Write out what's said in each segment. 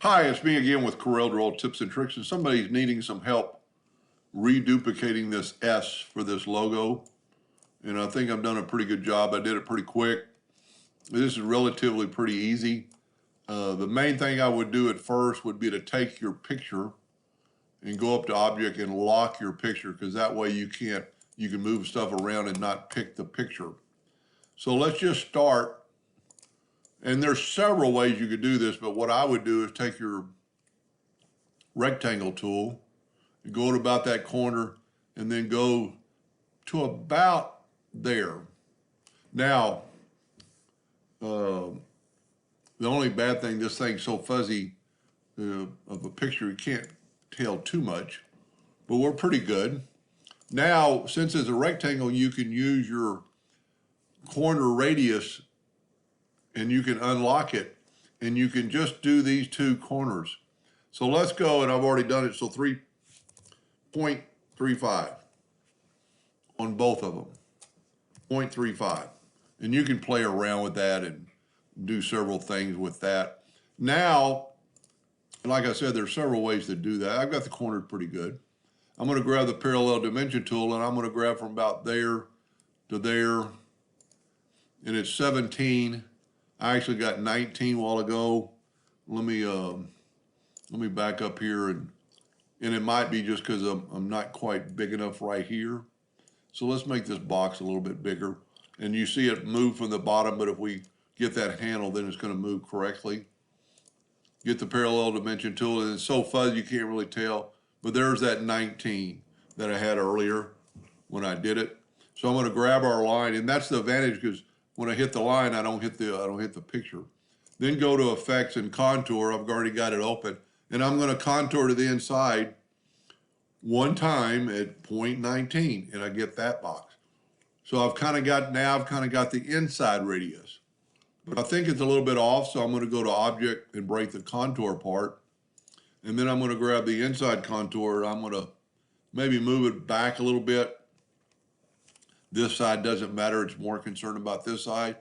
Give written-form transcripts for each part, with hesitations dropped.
Hi, it's me again with Corel Draw Tips and Tricks, and somebody's needing some help reduplicating this S for this logo. And I think I've done a pretty good job. I did it pretty quick. This is relatively pretty easy. The main thing I would do at first would be to take your picture and go up to Object and lock your picture, because that way you can move stuff around and not pick the picture. So let's just start. And there's several ways you could do this, but what I would do is take your rectangle tool, go to about that corner, and then go to about there. Now, the only bad thing, this thing's so fuzzy of a picture, you can't tell too much, but we're pretty good. Now, since it's a rectangle, you can use your corner radius and you can unlock it, and you can just do these two corners. So let's go, and I've already done it, so 3.35 on both of them, 0.35. And you can play around with that and do several things with that. Now, like I said, there's several ways to do that. I've got the corners pretty good. I'm gonna grab the parallel dimension tool, and I'm gonna grab from about there to there, and it's 17. I actually got 19 a while ago. Let me back up here, and it might be just because I'm not quite big enough right here. So let's make this box a little bit bigger. And you see it move from the bottom, but if we get that handle, then it's going to move correctly. Get the parallel dimension tool, and it's so fuzzy you can't really tell. But there's that 19 that I had earlier when I did it. So I'm going to grab our line, and that's the advantage, because when I hit the line, I don't hit the picture. Then go to Effects and Contour. I've already got it open. And I'm going to contour to the inside one time at 0.19, and I get that box. So I've kind of got the inside radius. But I think it's a little bit off, so I'm going to go to Object and break the contour part. And then I'm going to grab the inside contour, and I'm going to maybe move it back a little bit. This side doesn't matter, it's more concerned about this side.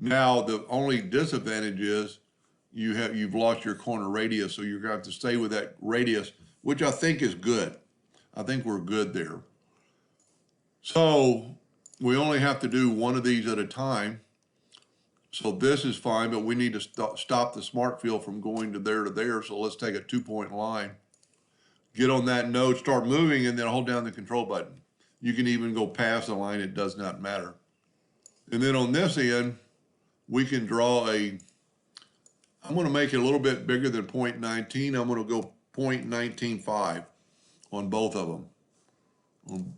Now, the only disadvantage is you've lost your corner radius, so you're gonna have to stay with that radius, which I think is good. I think we're good there. So we only have to do one of these at a time. So this is fine, but we need to stop the smart fill from going to there. So let's take a 2-point line, get on that node, start moving, and then hold down the control button. You can even go past the line, it does not matter. And then on this end, we can draw I'm gonna make it a little bit bigger than 0.19. I'm gonna go 0.195 on both of them.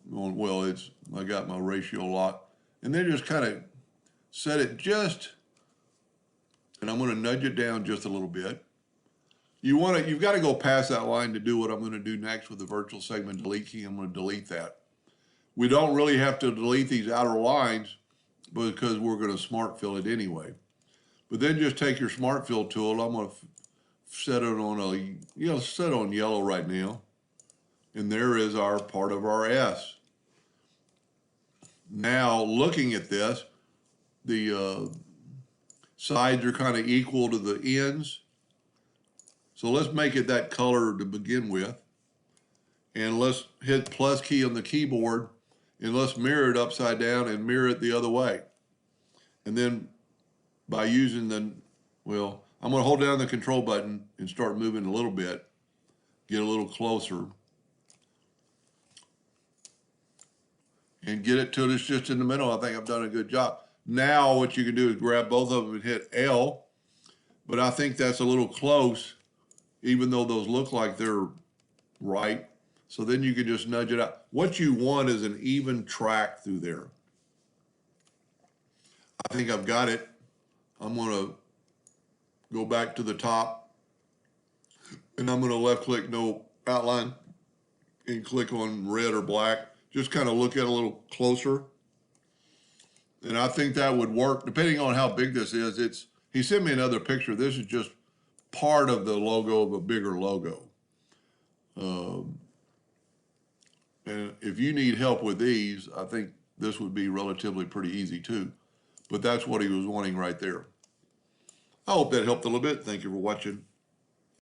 Well, I got my ratio locked. And then just kind of set it and I'm gonna nudge it down just a little bit. You've got to go past that line to do what I'm gonna do next with the virtual segment delete key. I'm gonna delete that. We don't really have to delete these outer lines because we're going to smart fill it anyway. But then just take your smart fill tool. I'm going to set it on set on yellow right now. And there is our part of our S. Now, looking at this, the sides are kind of equal to the ends. So let's make it that color to begin with. And let's hit plus key on the keyboard, and let's mirror it upside down and mirror it the other way. And then by using I'm going to hold down the control button and start moving a little bit, get a little closer, and get it till it's just in the middle. I think I've done a good job. Now what you can do is grab both of them and hit L, but I think that's a little close, even though those look like they're right. So then you can just nudge it out. What you want is an even track through there. I think I've got it. I'm gonna go back to the top, and I'm gonna left click no outline and click on red or black. Just kind of look at it a little closer. And I think that would work, depending on how big this is. He sent me another picture. This is just part of the logo of a bigger logo. And if you need help with these, I think this would be relatively pretty easy too. But that's what he was wanting right there. I hope that helped a little bit. Thank you for watching.